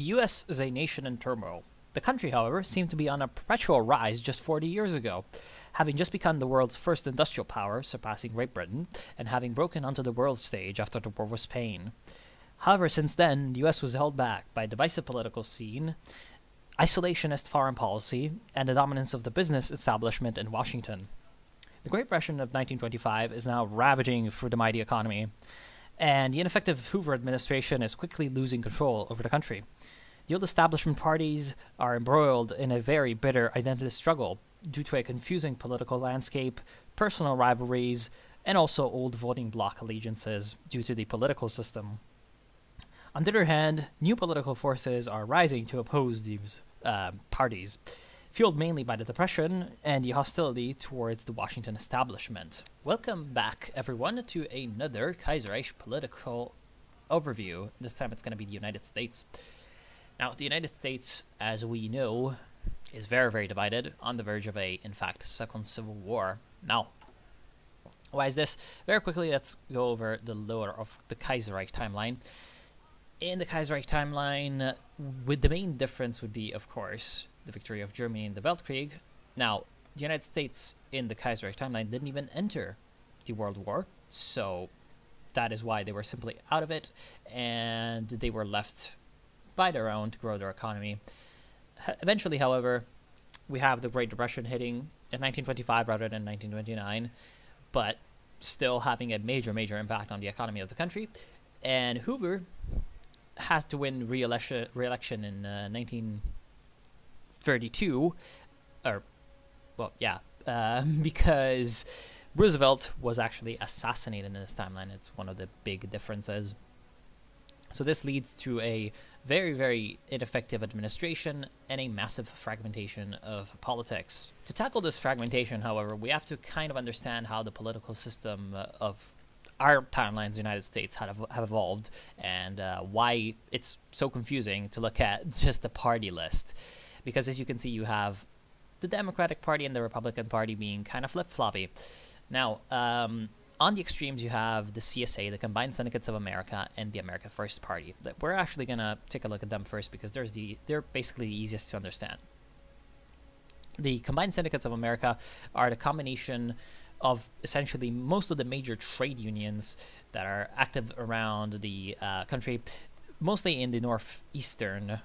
The US is a nation in turmoil. The country, however, seemed to be on a perpetual rise just 40 years ago, having just become the world's first industrial power, surpassing Great Britain, and having broken onto the world stage after the war with Spain. However, since then, the US was held back by a divisive political scene, isolationist foreign policy, and the dominance of the business establishment in Washington. The Great Depression of 1925 is now ravaging through the mighty economy, and the ineffective Hoover administration is quickly losing control over the country. The old establishment parties are embroiled in a very bitter identity struggle due to a confusing political landscape, personal rivalries, and also old voting bloc allegiances due to the political system. On the other hand, new political forces are rising to oppose these parties, fueled mainly by the Depression and the hostility towards the Washington establishment. Welcome back, everyone, to another Kaiserreich political overview. This time it's going to be the United States. Now, the United States, as we know, is very, very divided, on the verge of a, in fact, second civil war. Now, why is this? Very quickly, let's go over the lore of the Kaiserreich timeline. In the Kaiserreich timeline, with the main difference would be, of course, the victory of Germany in the Weltkrieg. Now, the United States in the Kaiserreich timeline didn't even enter the World War, so that is why they were simply out of it, and they were left by their own to grow their economy. Eventually, however, we have the Great Depression hitting in 1925 rather than 1929, but still having a major, major impact on the economy of the country. And Hoover has to win re-election in 1932, because Roosevelt was actually assassinated in this timeline. It's one of the big differences. So this leads to a very, very ineffective administration and a massive fragmentation of politics. To tackle this fragmentation, however, we have to kind of understand how the political system of our timelines, the United States, have evolved, and why it's so confusing to look at just the party list. Because as you can see, you have the Democratic Party and the Republican Party being kind of flip-floppy. Now, on the extremes, you have the CSA, the Combined Syndicates of America, and the America First Party. We're actually going to take a look at them first because they're basically the easiest to understand. The Combined Syndicates of America are the combination of essentially most of the major trade unions that are active around the country, mostly in the northeastern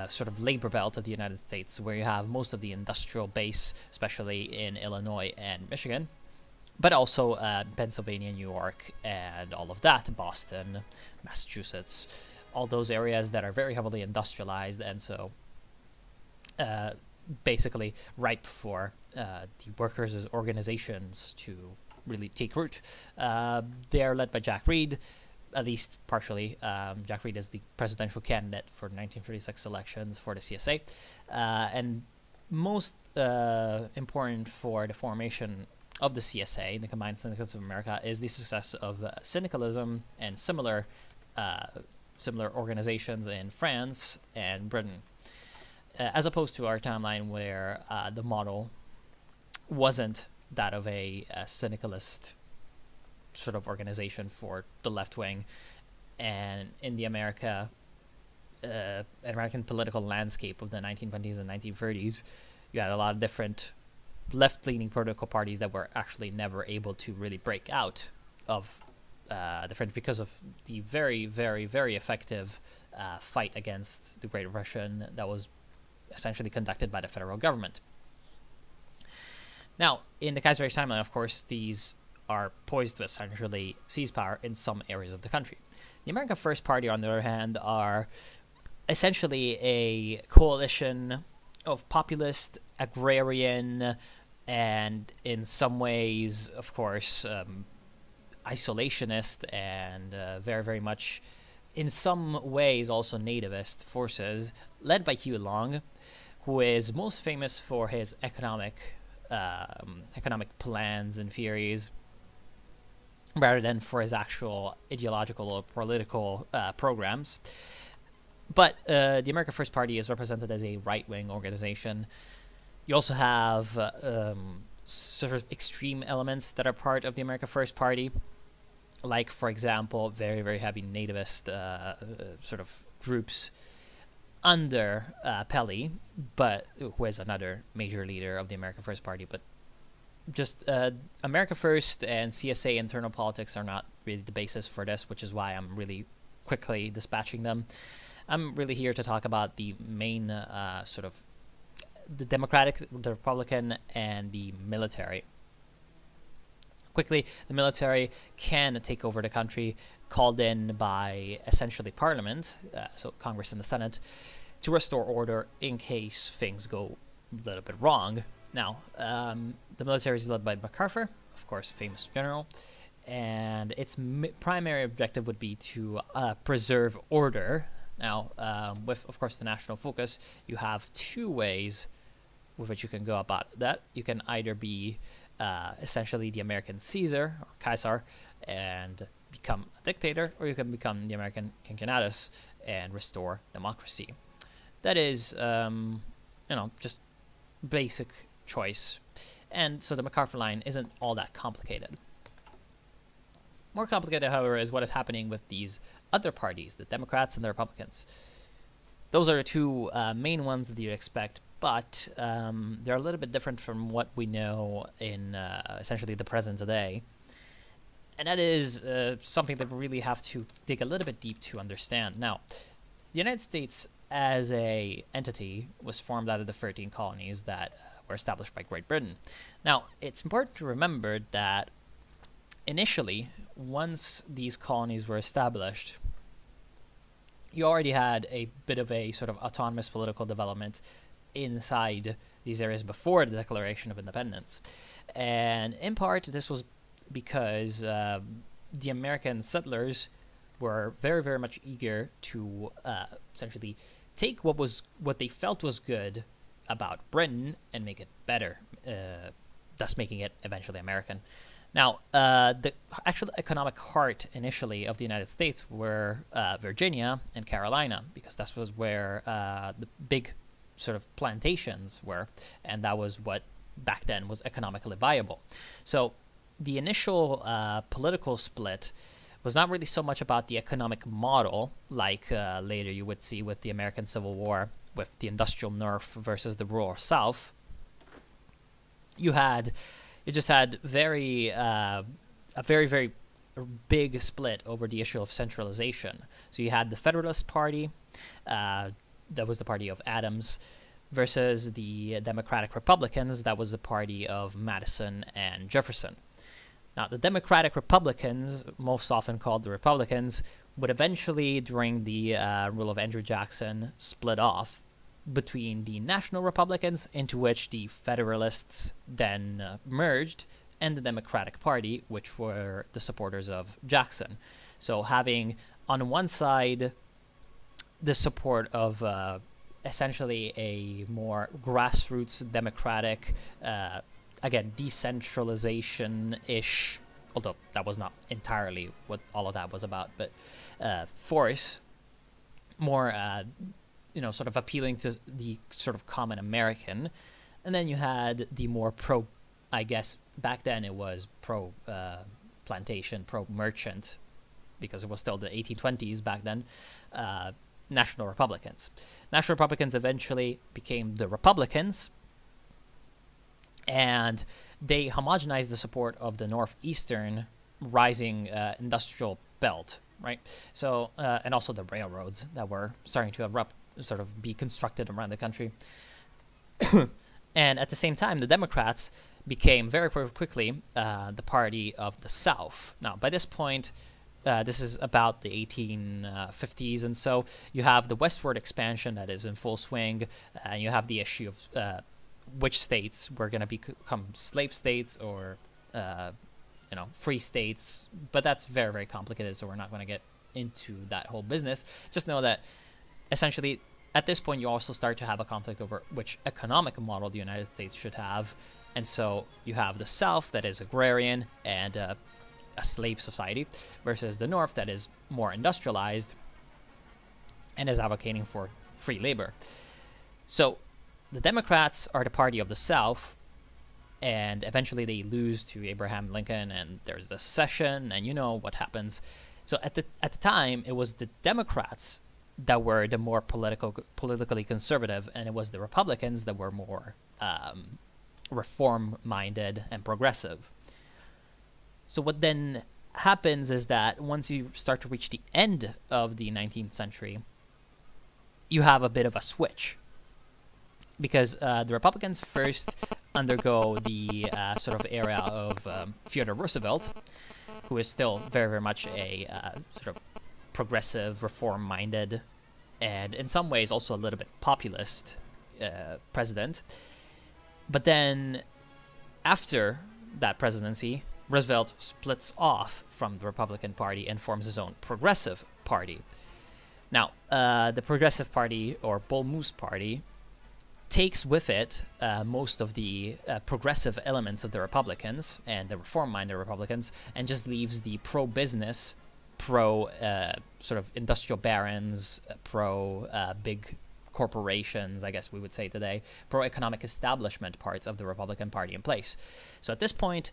sort of labor belt of the United States, where you have most of the industrial base, especially in Illinois and Michigan, but also Pennsylvania, New York, and all of that, Boston, Massachusetts, all those areas that are very heavily industrialized and so basically ripe for the workers' organizations to really take root. They are led by Jack Reed, at least partially. Jack Reed is the presidential candidate for the 1936 elections for the CSA. And most important for the formation of the CSA, the Combined Syndicates of America, is the success of syndicalism and similar organizations in France and Britain, as opposed to our timeline where the model wasn't that of a syndicalist sort of organization for the left wing. And in the American political landscape of the 1920s and 1930s, you had a lot of different left-leaning political parties that were actually never able to really break out of the French because of the very, very, very effective fight against the Great Depression that was essentially conducted by the federal government. Now, in the Kaiserreich timeline, of course, these are poised to essentially seize power in some areas of the country. The America First Party, on the other hand, are essentially a coalition of populist, agrarian, and in some ways, of course, isolationist and very, very much, in some ways, also nativist forces, led by Huey Long, who is most famous for his economic plans and theories, rather than for his actual ideological or political programs. But the America First Party is represented as a right-wing organization. You also have sort of extreme elements that are part of the America First Party, like, for example, very, very heavy nativist sort of groups under Pelly, but who is another major leader of the America First Party. But just America First and CSA internal politics are not really the basis for this, which is why I'm really quickly dispatching them. I'm really here to talk about the main sort of the Democratic, the Republican, and the military. Quickly, the military can take over the country, called in by essentially Parliament, so Congress and the Senate, to restore order in case things go a little bit wrong. Now, the military is led by MacArthur, of course, famous general, and its primary objective would be to preserve order. Now, with, of course, the national focus, you have two ways with which you can go about that. You can either be essentially the American Caesar, or Kaiser, and become a dictator, or you can become the American Cincinnatus and restore democracy. That is, just basic choice. And so the MacArthur line isn't all that complicated. More complicated, however, is what is happening with these other parties, the Democrats and the Republicans. Those are the two main ones that you'd expect, but they're a little bit different from what we know in essentially the present today. And that is something that we really have to dig a little bit deep to understand. Now, the United States as a entity was formed out of the 13 colonies that were established by Great Britain. Now, it's important to remember that initially, once these colonies were established, you already had a bit of a sort of autonomous political development inside these areas before the Declaration of Independence. And in part, this was because the American settlers were very, very much eager to essentially take what they felt was good about Britain and make it better, thus making it eventually American. Now, the actual economic heart initially of the United States were Virginia and Carolina, because that was where the big sort of plantations were, and that was what back then was economically viable. So the initial political split was not really so much about the economic model, like later you would see with the American Civil War, with the industrial North versus the rural South. You just had a very, very big split over the issue of centralization. So you had the Federalist Party, that was the party of Adams, versus the Democratic Republicans, that was the party of Madison and Jefferson. Now, the Democratic Republicans, most often called the Republicans, would eventually, during the rule of Andrew Jackson, split off between the National Republicans, into which the Federalists then merged, and the Democratic Party, which were the supporters of Jackson. So having, on one side, the support of essentially a more grassroots democratic, again, decentralization-ish, although that was not entirely what all of that was about, but force, more, sort of appealing to the sort of common American. And then you had the more pro, I guess, back then it was pro-plantation, pro-merchant, because it was still the 1820s back then, National Republicans. National Republicans eventually became the Republicans, and they homogenized the support of the northeastern rising industrial belt, right? So, and also the railroads that were starting to sort of be constructed around the country. And at the same time, the Democrats became very, very quickly the party of the South. Now, by this point, this is about the 1850s, and so you have the westward expansion that is in full swing, and you have the issue of which states were going to become slave states or, free states. But that's very, very complicated, so we're not going to get into that whole business. Just know that essentially at this point you also start to have a conflict over which economic model the United States should have. And so you have the South that is agrarian and a slave society versus the North that is more industrialized and is advocating for free labor. So the Democrats are the party of the South, and eventually they lose to Abraham Lincoln, and there's the secession, and you know what happens. So at the time, it was the Democrats that were the more politically conservative, and it was the Republicans that were more reform-minded and progressive. So what then happens is that once you start to reach the end of the 19th century, you have a bit of a switch, because the Republicans first undergo the sort of era of Theodore Roosevelt, who is still very, very much a sort of progressive, reform-minded, and in some ways also a little bit populist president. But then after that presidency, Roosevelt splits off from the Republican Party and forms his own Progressive Party. Now, the Progressive Party, or Bull Moose Party, takes with it most of the progressive elements of the Republicans and the reform-minded Republicans, and just leaves the pro-business, sort of industrial barons, big corporations, I guess we would say today, pro-economic establishment parts of the Republican Party in place. So at this point,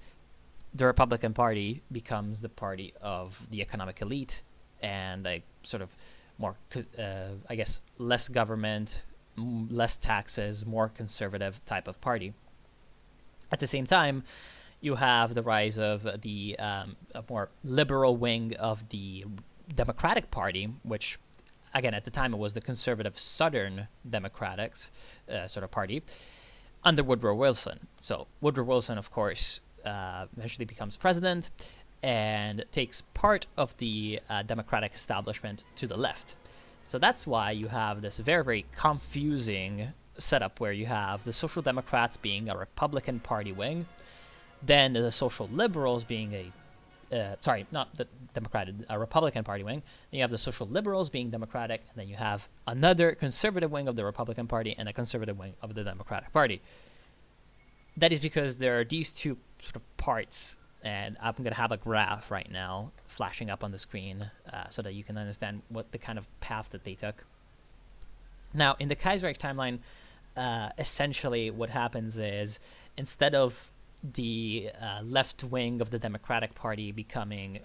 the Republican Party becomes the party of the economic elite and a sort of more, I guess, less government, less taxes, more conservative type of party. At the same time, you have the rise of the a more liberal wing of the Democratic Party, which, again, at the time it was the conservative Southern Democrats sort of party, under Woodrow Wilson. So Woodrow Wilson, of course, eventually becomes president and takes part of the Democratic establishment to the left. So that's why you have this very, very confusing setup where you have the Social Democrats being a Republican Party wing, then the Social Liberals being a Republican Party wing. Then you have the Social Liberals being Democratic, and then you have another conservative wing of the Republican Party and a conservative wing of the Democratic Party. That is because there are these two sort of parts, and I'm going to have a graph right now flashing up on the screen so that you can understand what the kind of path that they took. Now, in the Kaiserreich timeline, essentially what happens is, instead of the left wing of the Democratic Party becoming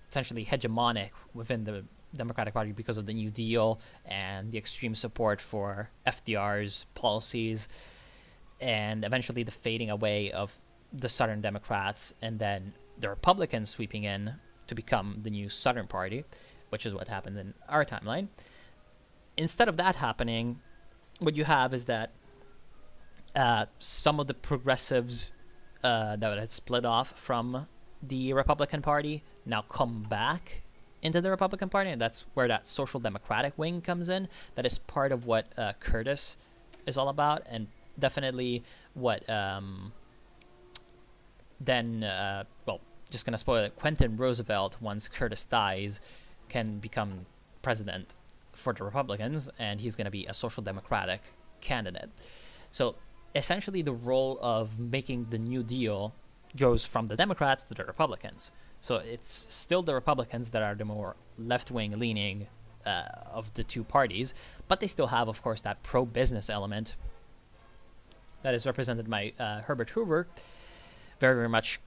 essentially hegemonic within the Democratic Party because of the New Deal and the extreme support for FDR's policies, and eventually the fading away of the Southern Democrats, and then the Republicans sweeping in to become the new Southern Party, which is what happened in our timeline. Instead of that happening, what you have is that some of the progressives that had split off from the Republican Party now come back into the Republican Party, and that's where that Social Democratic wing comes in. That is part of what Curtis is all about, and definitely what just gonna spoil it, Quentin Roosevelt, once Curtis dies, can become president for the Republicans, and he's gonna be a Social Democratic candidate. So essentially the role of making the New Deal goes from the Democrats to the Republicans. So it's still the Republicans that are the more left-wing leaning of the two parties, but they still have, of course, that pro-business element that is represented by Herbert Hoover, very, very much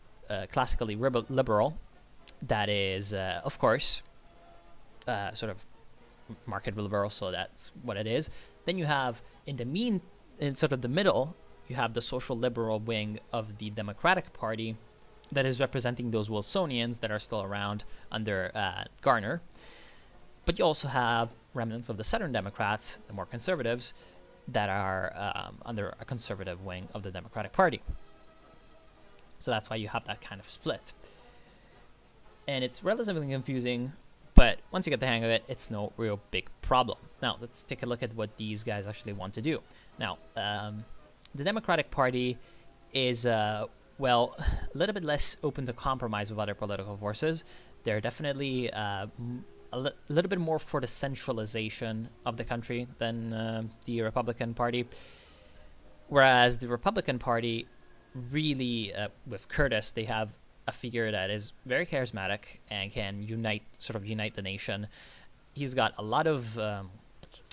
classically liberal, that is, of course, sort of market liberal, so that's what it is. Then you have, in sort of the middle, you have the social liberal wing of the Democratic Party that is representing those Wilsonians that are still around under Garner. But you also have remnants of the Southern Democrats, the more conservatives, that are under a conservative wing of the Democratic Party. So that's why you have that kind of split. And it's relatively confusing, but once you get the hang of it, it's no real big problem. Now, let's take a look at what these guys actually want to do. Now, the Democratic Party is, well, a little bit less open to compromise with other political forces. They're definitely a little bit more for the centralization of the country than the Republican Party. Whereas the Republican Party really, with Curtis, they have a figure that is very charismatic and can unite the nation. He's got a lot of,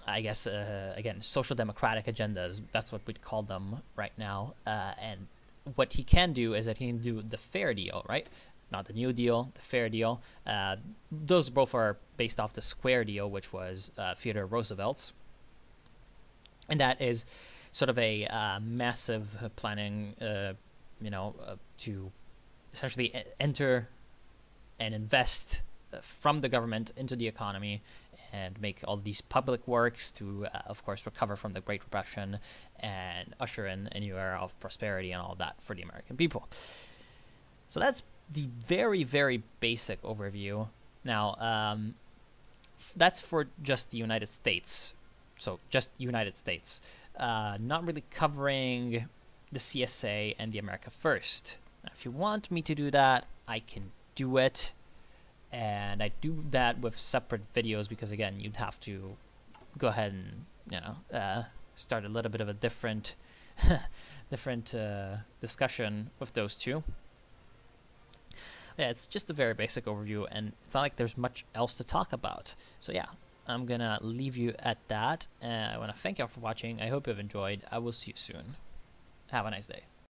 I guess, again, social democratic agendas. That's what we'd call them right now. And what he can do is that he can do the fair deal, right? not the New Deal, the Fair Deal. Those both are based off the Square Deal, which was Theodore Roosevelt's. And that is sort of a massive planning, to essentially enter and invest from the government into the economy and make all these public works to, of course, recover from the Great Depression and usher in a new era of prosperity and all of that for the American people. So that's the very, very basic overview. Now, that's for just the United States. So just United States. Not really covering the CSA and the America First. Now, if you want me to do that, I can do it. And I do that with separate videos because, again, you'd have to go ahead and, start a little bit of a different discussion with those two. Yeah, it's just a very basic overview, and it's not like there's much else to talk about. So yeah, I'm gonna leave you at that. I want to thank you all for watching. I hope you've enjoyed. I will see you soon. Have a nice day.